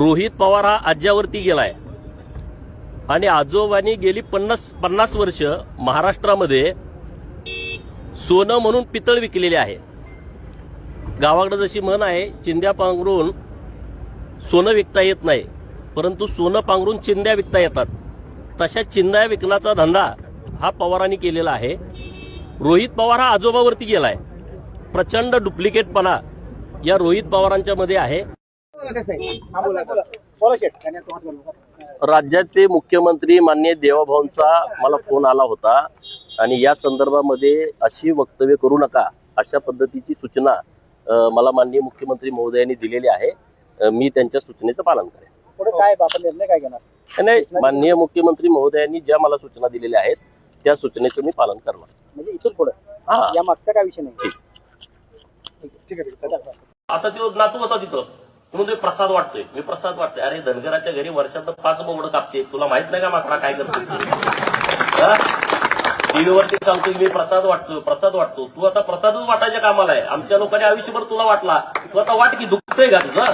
रोहित पवार हा आज्यावरती गेलाय आणि आजोबांनी गेली 50 वर्ष महाराष्ट्रामध्ये सोनं म्हणून पितळ विकलेले आहे. गावाकडे जशी म्हण आहे, चिंध्या पांघरून सोनं विकता येत नाही, परंतु सोनं पांघरून चिंध्या विकता येतात. तशा चिंध्या विकण्याचा धंदा हा पवारांनी केलेला आहे. रोहित पवार हा आजोबावरती गेलाय. प्रचंड डुप्लिकेटपणा या रोहित पवारांच्या मध्ये आहे. राज्याचे मुख्यमंत्री माननीय देवाभाऊंचा मला फोन आला होता आणि या संदर्भामध्ये अशी वक्तव्य करू नका अशा पद्धतीची सूचना मला माननीय मुख्यमंत्री महोदयांनी दिलेली आहे. मी त्यांच्या सूचनेचं पालन करेन. पुढे काय बाबा निर्णय काय घेणार? नाही, माननीय मुख्यमंत्री महोदयांनी ज्या मला सूचना दिलेल्या आहेत त्या सूचनेचं मी पालन करणार. म्हणजे इथून पुढे या मागचा काय विषय नाही. ठीक आहे. आता तो नातू होता तिथं म्हणून ते प्रसाद वाटतोय. मी प्रसाद वाटतोय. अरे धनगराच्या घरी वर्षात 5 बोबडं कापते. तुला माहित नाही का माकडा काय करतो? टीव्हीवरती सांगतोय मी प्रसाद वाटतो. तू आता प्रसादच वाटायच्या कामाला आहे. आमच्या लोकांनी आयुष्यभर तुला वाटला. तू आता वाट की दुखतोय का तुझं?